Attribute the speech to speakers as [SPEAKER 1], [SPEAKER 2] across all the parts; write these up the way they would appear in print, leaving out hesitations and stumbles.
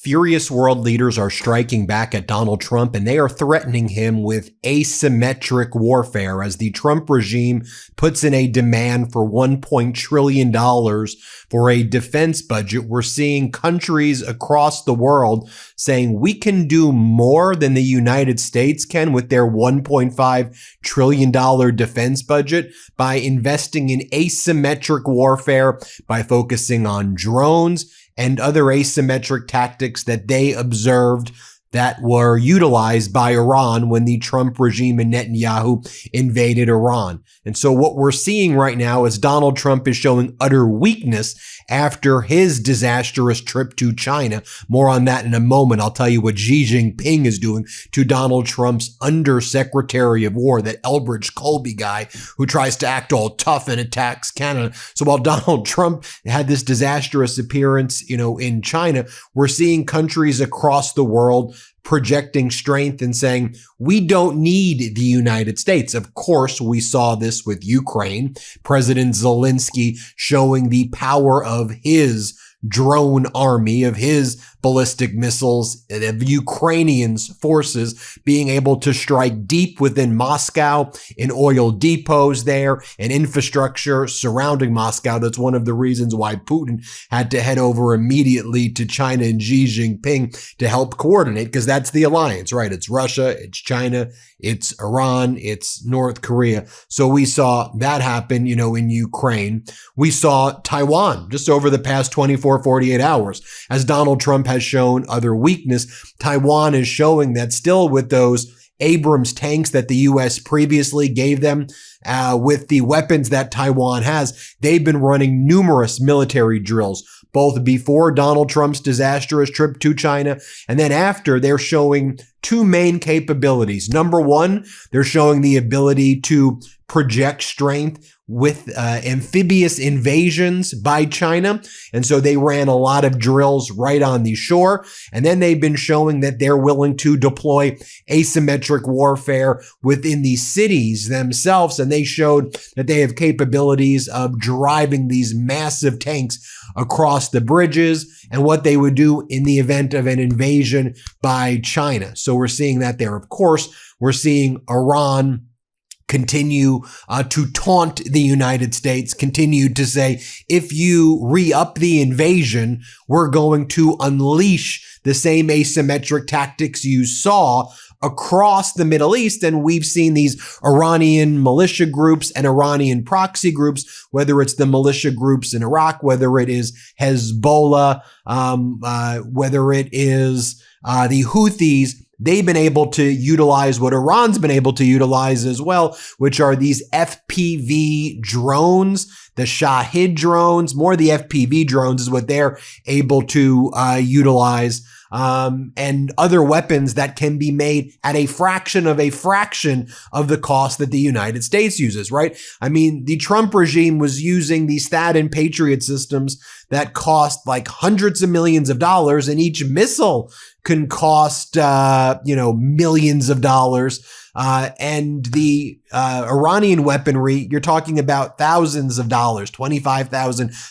[SPEAKER 1] Furious world leaders are striking back at Donald Trump, and they are threatening him with asymmetric warfare as the Trump regime puts in a demand for $1 trillion for a defense budget. We're seeing countries across the world saying we can do more than the United States can with their $1.5 trillion defense budget by investing in asymmetric warfare, by focusing on drones and other asymmetric tactics that they observed that were utilized by Iran when the Trump regime and Netanyahu invaded Iran. And so what we're seeing right now is Donald Trump is showing utter weakness after his disastrous trip to China. More on that in a moment. I'll tell you what Xi Jinping is doing to Donald Trump's undersecretary of war, that Elbridge Colby guy who tries to act all tough and attacks Canada. So while Donald Trump had this disastrous appearance, in China, we're seeing countries across the world projecting strength and saying, we don't need the United States. Of course, we saw this with Ukraine. President Zelensky showing the power of his drone army, of his ballistic missiles, of Ukrainians' forces being able to strike deep within Moscow, in oil depots there, and infrastructure surrounding Moscow. That's one of the reasons why Putin had to head over immediately to China and Xi Jinping to help coordinate, because that's the alliance, right? It's Russia, it's China, it's Iran, it's North Korea. So we saw that happen, in Ukraine. We saw Taiwan just over the past 48 hours. As Donald Trump has shown other weakness, Taiwan is showing that still with those Abrams tanks that the U.S. previously gave them, with the weapons that Taiwan has, they've been running numerous military drills, both before Donald Trump's disastrous trip to China, and then after. They're showing two main capabilities. Number one, they're showing the ability to project strength with amphibious invasions by China. And so they ran a lot of drills right on the shore. And then they've been showing that they're willing to deploy asymmetric warfare within the cities themselves. And they showed that they have capabilities of driving these massive tanks across the bridges and what they would do in the event of an invasion by China. So we're seeing that there. Of course, we're seeing Iran continue to taunt the United States, continue to say, if you re-up the invasion, we're going to unleash the same asymmetric tactics you saw across the Middle East. And we've seen these Iranian militia groups and Iranian proxy groups, whether it's the militia groups in Iraq, whether it is Hezbollah, whether it is the Houthis. They've been able to utilize what Iran's been able to utilize as well, which are these FPV drones, the Shahid drones. More the FPV drones is what they're able to utilize, and other weapons that can be made at a fraction of the cost that the United States uses, right? I mean, the Trump regime was using these THAAD and Patriot systems that cost like hundreds of millions of dollars, and each missile can cost, millions of dollars. And the Iranian weaponry, you're talking about thousands of dollars, $25,000,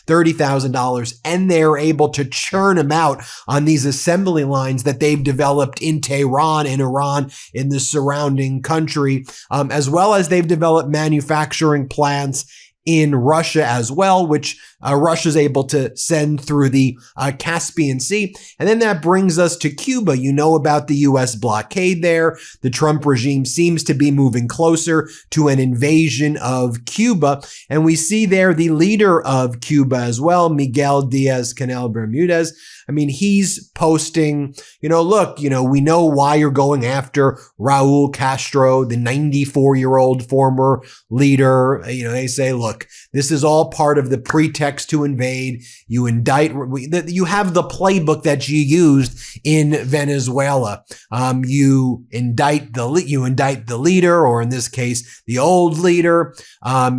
[SPEAKER 1] $30,000, and they're able to churn them out on these assembly lines that they've developed in Tehran, in Iran, in the surrounding country, as well as they've developed manufacturing plants in Russia as well, which Russia's able to send through the Caspian Sea. And then that brings us to Cuba. You know about the U.S. blockade there. The Trump regime seems to be moving closer to an invasion of Cuba. And we see there the leader of Cuba as well, Miguel Diaz-Canel Bermudez. I mean, he's posting, look, we know why you're going after Raul Castro, the 94-year-old former leader. They say, look, this is all part of the pretext to invade. You indict, you have the playbook that you used in Venezuela. You indict the leader, or in this case, the old leader.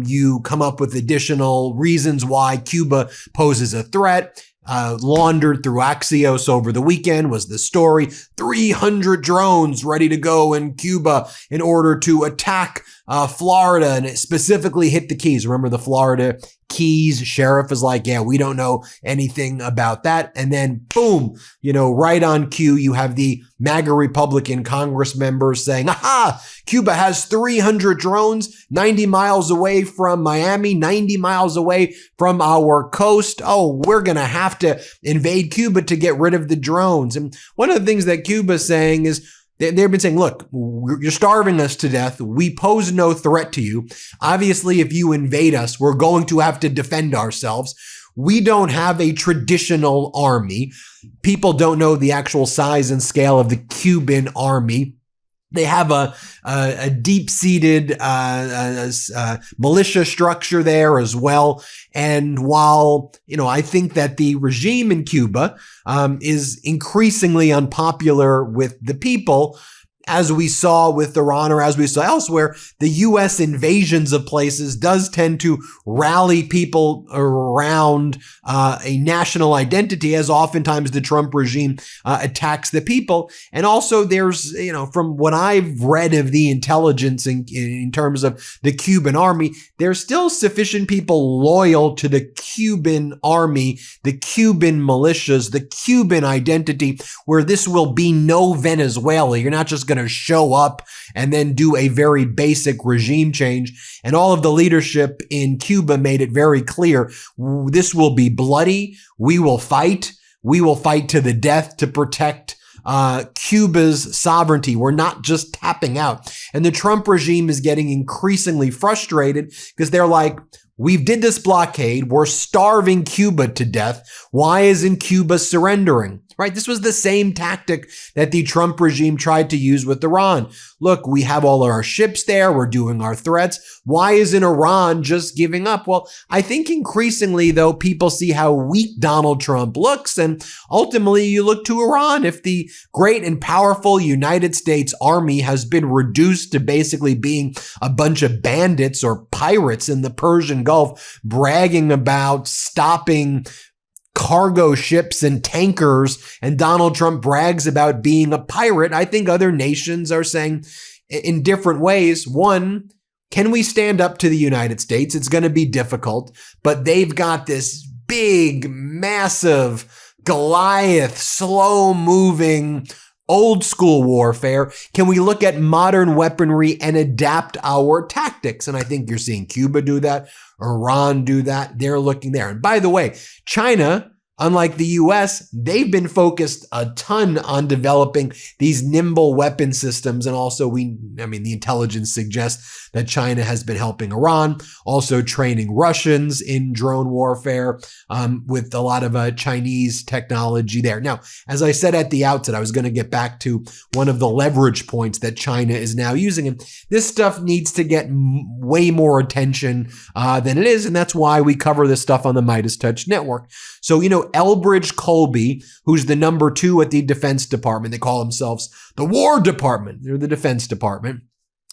[SPEAKER 1] You come up with additional reasons why Cuba poses a threat. Laundered through Axios over the weekend was the story. 300 drones ready to go in Cuba in order to attack Florida, and it specifically hit the Keys. Remember the Florida Keys sheriff is like, yeah, we don't know anything about that. And then boom, right on cue, you have the MAGA Republican Congress members saying, aha, Cuba has 300 drones 90 miles away from Miami, 90 miles away from our coast. Oh, we're going to have to invade Cuba to get rid of the drones. And one of the things that Cuba is saying is, they've been saying, look, you're starving us to death. We pose no threat to you. Obviously, if you invade us, we're going to have to defend ourselves. We don't have a traditional army. People don't know the actual size and scale of the Cuban army. They have a deep-seated militia structure there as well. And while, I think that the regime in Cuba is increasingly unpopular with the people, as we saw with Iran or as we saw elsewhere, the U.S. invasions of places does tend to rally people around a national identity, as oftentimes the Trump regime attacks the people. And also there's, from what I've read of the intelligence in terms of the Cuban army, there's still sufficient people loyal to the Cuban army, the Cuban militias, the Cuban identity, where this will be no Venezuela. You're not just going to show up and then do a very basic regime change. And all of the leadership in Cuba made it very clear, this will be bloody. We will fight. We will fight to the death to protect Cuba's sovereignty. We're not just tapping out. And the Trump regime is getting increasingly frustrated because they're like, we did this blockade. We're starving Cuba to death. Why isn't Cuba surrendering? Right? This was the same tactic that the Trump regime tried to use with Iran. Look, we have all our ships there. We're doing our threats. Why isn't Iran just giving up? Well, I think increasingly, though, people see how weak Donald Trump looks, and ultimately you look to Iran. If the great and powerful United States Army has been reduced to basically being a bunch of bandits or pirates in the Persian Gulf, bragging about stopping cargo ships and tankers, and Donald Trump brags about being a pirate, I think other nations are saying in different ways. One, can we stand up to the United States? It's going to be difficult, but they've got this big, massive Goliath, slow-moving, old-school warfare. Can we look at modern weaponry and adapt our tactics? And I think you're seeing Cuba do that, Iran do that. They're looking there. And by the way, China, unlike the US, they've been focused a ton on developing these nimble weapon systems. And also the intelligence suggests that China has been helping Iran, also training Russians in drone warfare with a lot of Chinese technology there. Now, as I said at the outset, I was going to get back to one of the leverage points that China is now using. And this stuff needs to get way more attention than it is. And that's why we cover this stuff on the MeidasTouch network. So, Elbridge Colby, who's the number 2 at the Defense Department, they call themselves the War Department. They're the Defense Department.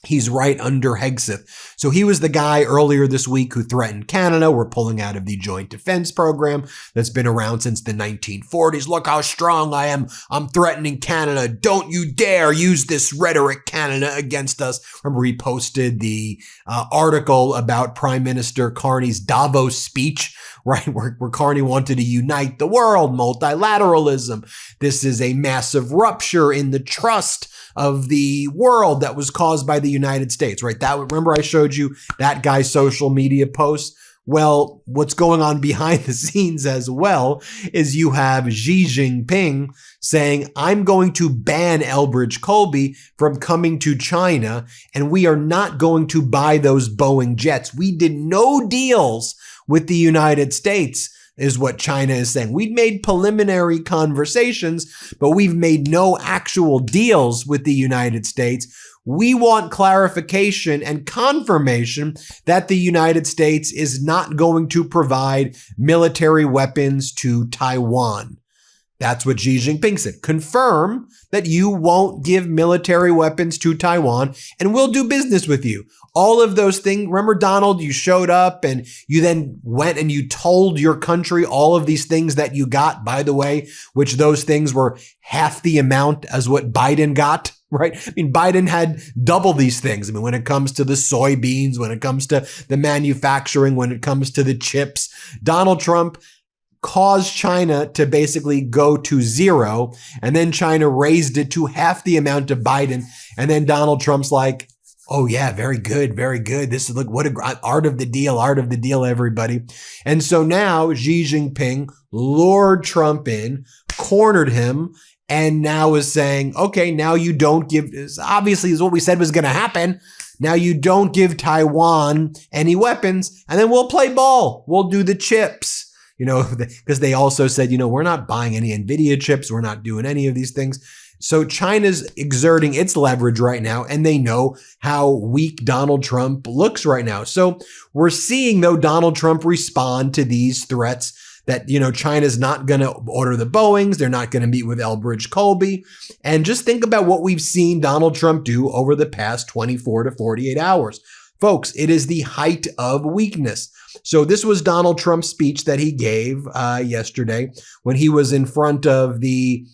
[SPEAKER 1] He's right under Hegseth. So he was the guy earlier this week who threatened Canada. We're pulling out of the Joint Defense Program that's been around since the 1940s. Look how strong I am. I'm threatening Canada. Don't you dare use this rhetoric, Canada, against us. Remember, he posted the article about Prime Minister Carney's Davos speech, right, where Carney wanted to unite the world, multilateralism. This is a massive rupture in the trust of the world that was caused by the United States, right? Remember I showed you that guy's social media post? Well, what's going on behind the scenes as well is you have Xi Jinping saying, I'm going to ban Elbridge Colby from coming to China, and we are not going to buy those Boeing jets. We did no deals with the United States, is what China is saying. We've made preliminary conversations, but we've made no actual deals with the United States. We want clarification and confirmation that the United States is not going to provide military weapons to Taiwan. That's what Xi Jinping said. Confirm that you won't give military weapons to Taiwan and we'll do business with you. All of those things. Remember, Donald, you showed up and you then went and you told your country all of these things that you got, by the way, which those things were half the amount as what Biden got, right? I mean, Biden had double these things. I mean, when it comes to the soybeans, when it comes to the manufacturing, when it comes to the chips, Donald Trump caused China to basically go to zero. And then China raised it to half the amount of Biden. And then Donald Trump's like, oh yeah, very good, very good. This is, look, what a art of the deal, everybody. And so now Xi Jinping lured Trump in, cornered him, and now is saying, okay, now you don't give, obviously is what we said was going to happen. Now you don't give Taiwan any weapons and then we'll play ball. We'll do the chips. Because they also said, we're not buying any NVIDIA chips. We're not doing any of these things. So China's exerting its leverage right now, and they know how weak Donald Trump looks right now. So we're seeing, though, Donald Trump respond to these threats that, China's not going to order the Boeings. They're not going to meet with Elbridge Colby. And just think about what we've seen Donald Trump do over the past 24 to 48 hours. Folks, it is the height of weakness. So this was Donald Trump's speech that he gave yesterday when he was in front of the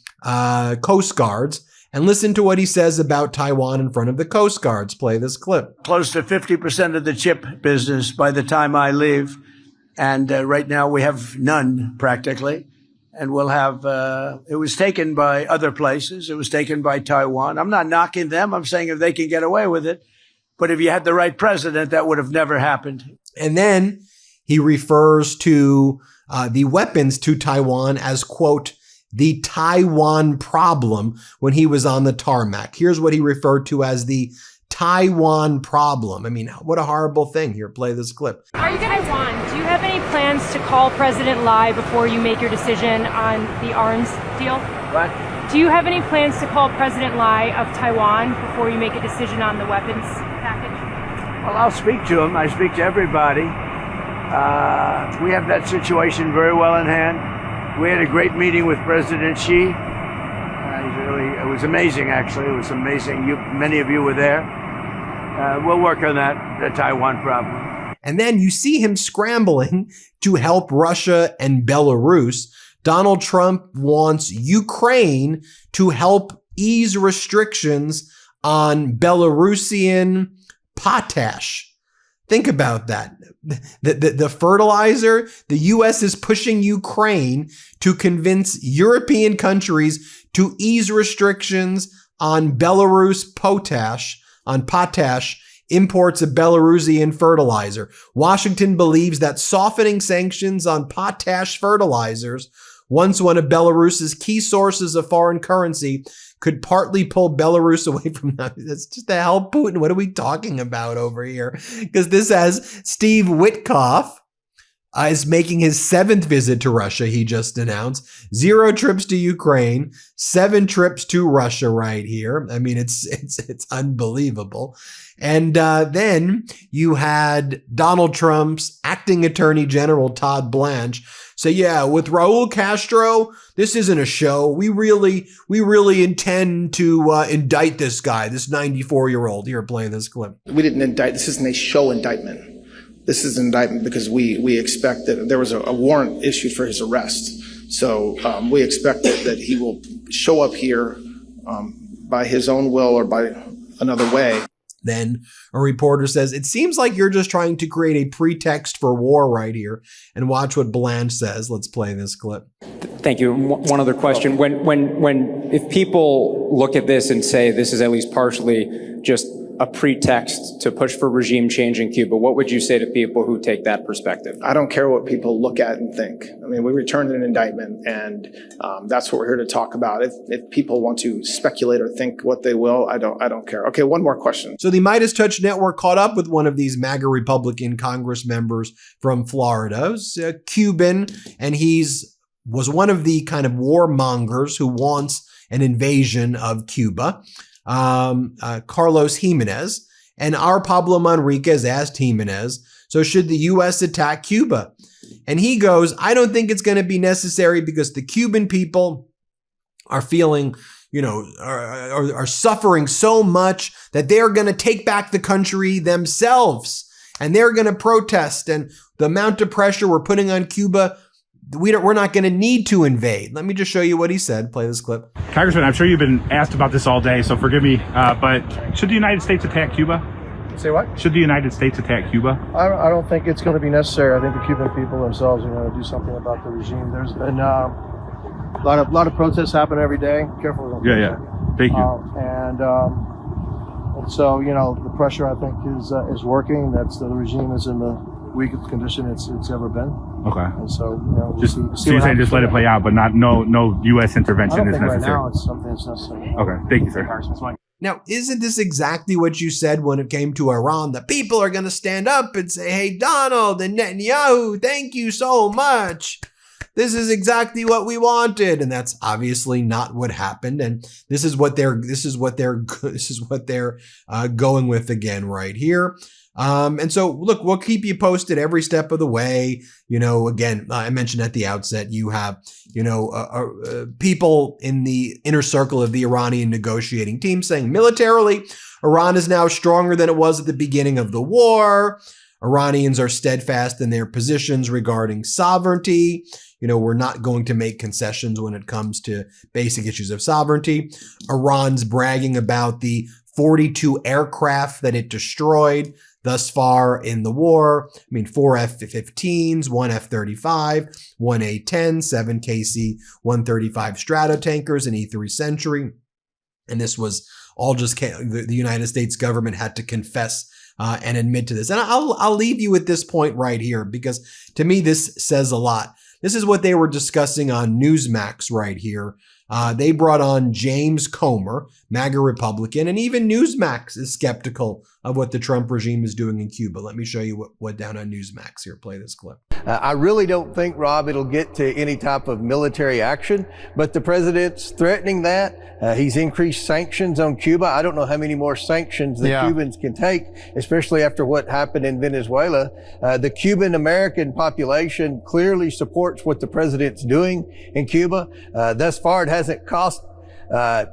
[SPEAKER 1] Coast Guards. And listen to what he says about Taiwan in front of the Coast Guards. Play this clip.
[SPEAKER 2] Close to 50% of the chip business by the time I leave. And right now we have none practically. And we'll have, it was taken by other places. It was taken by Taiwan. I'm not knocking them. I'm saying if they can get away with it. But if you had the right president, that would have never happened.
[SPEAKER 1] And then he refers to the weapons to Taiwan as, quote, the Taiwan problem when he was on the tarmac. Here's what he referred to as the Taiwan problem. I mean, what a horrible thing. Here, play this clip.
[SPEAKER 3] Are you going to Taiwan? Do you have any plans to call President Lai before you make your decision on the arms deal?
[SPEAKER 2] What?
[SPEAKER 3] Do you have any plans to call President Lai of Taiwan before you make a decision on the weapons package?
[SPEAKER 2] Well, I'll speak to him. I speak to everybody. We have that situation very well in hand. We had a great meeting with President Xi. It was amazing, actually. It was amazing. Many of you were there. We'll work on that, the Taiwan problem.
[SPEAKER 1] And then you see him scrambling to help Russia and Belarus. Donald Trump wants Ukraine to help ease restrictions on Belarusian potash. Think about that. The fertilizer, the U.S. is pushing Ukraine to convince European countries to ease restrictions on Belarus potash, imports of Belarusian fertilizer. Washington believes that softening sanctions on potash fertilizers, once one of Belarus's key sources of foreign currency, could partly pull Belarus away from that. That's just the hell, Putin. What are we talking about over here? Because this has Steve Witkoff is making his 7th visit to Russia. He just announced 0 trips to Ukraine, 7 trips to Russia right here. I mean, it's unbelievable. And then you had Donald Trump's acting attorney general, Todd Blanche, say, yeah, with Raul Castro, this isn't a show. We really intend to indict this guy, this 94-year-old. Here, play this clip.
[SPEAKER 4] We didn't indict. This isn't a show indictment. This is an indictment because we expect that there was a warrant issued for his arrest. So we expect that he will show up here by his own will or by another way.
[SPEAKER 1] Then a reporter says, it seems like you're just trying to create a pretext for war right here. And watch what Blanche says. Let's play this clip.
[SPEAKER 5] Thank you. One other question. If people look at this and say this is at least partially just a pretext to push for regime change in Cuba, what would you say to people who take that perspective?
[SPEAKER 4] I don't care what people look at and think. I mean, we returned an indictment, and that's what we're here to talk about. If people want to speculate or think what they will, I don't care. Okay, one more question.
[SPEAKER 1] So the MeidasTouch Network caught up with one of these MAGA Republican Congress members from Florida. He's a Cuban, and was one of the kind of warmongers who wants an invasion of Cuba. Carlos Jimenez, and our Pablo Manriquez asked Jimenez, so should the U.S. attack Cuba? And he goes, I don't think it's going to be necessary because the Cuban people are feeling, are suffering so much that they're going to take back the country themselves and they're going to protest. And the amount of pressure we're putting on Cuba, we're not going to need to invade. Let me just show you what he said. Play this clip.
[SPEAKER 6] Congressman, I'm sure you've been asked about this all day, so forgive me, but should the United States attack Cuba?
[SPEAKER 7] Say what?
[SPEAKER 6] Should the United States attack Cuba?
[SPEAKER 7] I don't think it's going to be necessary. I think the Cuban people themselves are going to do something about the regime. There's been a lot of protests happen every day. Careful.
[SPEAKER 6] Yeah. Thank you.
[SPEAKER 7] And so, the pressure, I think, is working. That's the regime is in the weakest condition it's ever been.
[SPEAKER 6] Okay.
[SPEAKER 7] And so,
[SPEAKER 6] so you're saying just let it play out, but no U.S. intervention is necessary?
[SPEAKER 7] Right now it's something that's necessary.
[SPEAKER 6] Okay. Thank you, sir.
[SPEAKER 1] Now, isn't this exactly what you said when it came to Iran? The people are going to stand up and say, hey, Donald and Netanyahu, thank you so much. This is exactly what we wanted. And that's obviously not what happened. And this is what they're going with again right here. And so, look, we'll keep you posted every step of the way. Again, I mentioned at the outset, you have, people in the inner circle of the Iranian negotiating team saying militarily, Iran is now stronger than it was at the beginning of the war. Iranians are steadfast in their positions regarding sovereignty. We're not going to make concessions when it comes to basic issues of sovereignty. Iran's bragging about the 42 aircraft that it destroyed thus far in the war. 4 F-15s, 1 F-35, 1 A-10, 7 KC-135 Stratotankers, an E-3 Century. And this was all just the United States government had to confess and admit to this. And I'll leave you with this point right here, because to me, this says a lot. This is what they were discussing on Newsmax right here. They brought on James Comer, MAGA Republican, and even Newsmax is skeptical of what the Trump regime is doing in Cuba. Let me show you what down on Newsmax here. Play this clip.
[SPEAKER 8] I really don't think, Rob, it'll get to any type of military action, but the president's threatening that. He's increased sanctions on Cuba. I don't know how many more sanctions the Cubans can take, especially after what happened in Venezuela. The Cuban American population clearly supports what the president's doing in Cuba. Thus far, it hasn't cost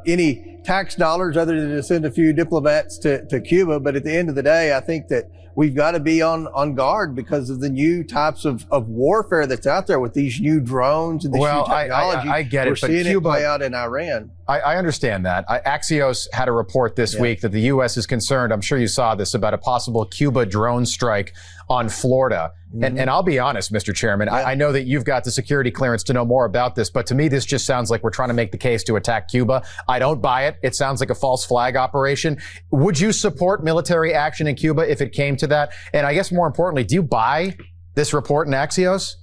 [SPEAKER 8] any tax dollars other than to send a few diplomats to Cuba. But at the end of the day, I think that we've got to be on guard because of the new types of warfare that's out there with these new drones and this new technology.
[SPEAKER 9] I get it,
[SPEAKER 8] We're
[SPEAKER 9] but
[SPEAKER 8] seeing
[SPEAKER 9] Cuba,
[SPEAKER 8] it play out in Iran.
[SPEAKER 9] I understand that. Axios had a report this week that the U.S. is concerned, I'm sure you saw this, about a possible Cuba drone strike on Florida. And I'll be honest, Mr. Chairman, I know that you've got the security clearance to know more about this, but to me, this just sounds like we're trying to make the case to attack Cuba. I don't buy it. It sounds like a false flag operation. Would you support military action in Cuba if it came to that? And I guess more importantly, do you buy this report in Axios?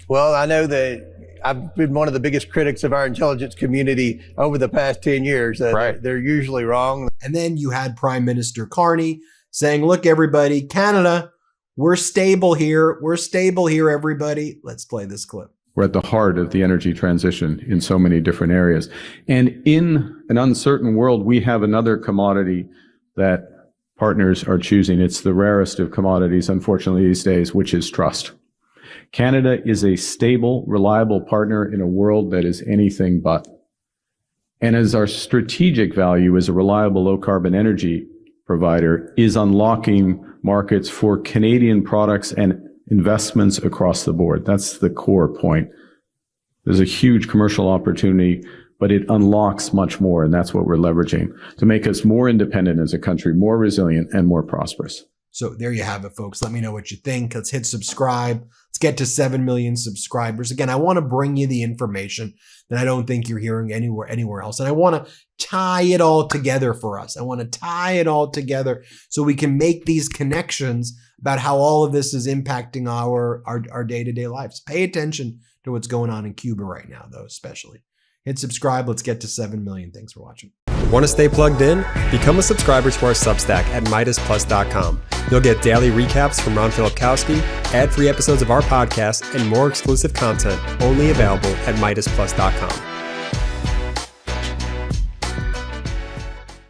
[SPEAKER 8] Well, I know that I've been one of the biggest critics of our intelligence community over the past 10 years.
[SPEAKER 9] Right.
[SPEAKER 8] They're usually wrong.
[SPEAKER 1] And then you had Prime Minister Carney saying, look, everybody, Canada, we're stable here. We're stable here, everybody. Let's play this clip.
[SPEAKER 10] We're at the heart of the energy transition in so many different areas. And in an uncertain world, we have another commodity that partners are choosing. It's the rarest of commodities, unfortunately, these days, which is trust. Canada is a stable, reliable partner in a world that is anything but. And as our strategic value as a reliable low-carbon energy provider is unlocking markets for Canadian products and investments across the board. That's the core point. There's a huge commercial opportunity, but it unlocks much more, and that's what we're leveraging to make us more independent as a country, more resilient, and more prosperous.
[SPEAKER 1] So there you have it, folks. Let me know what you think. Let's hit subscribe. Let's get to 7 million subscribers. Again, I want to bring you the information that I don't think you're hearing anywhere else. And I want to tie it all together for us. I want to tie it all together so we can make these connections about how all of this is impacting our day-to-day lives. Pay attention to what's going on in Cuba right now, though, especially. Hit subscribe. Let's get to 7 million. Thanks for watching.
[SPEAKER 11] Want to stay plugged in? Become a subscriber to our Substack at MeidasPlus.com. You'll get daily recaps from Ron Filipkowski, ad-free episodes of our podcast, and more exclusive content only available at MeidasPlus.com.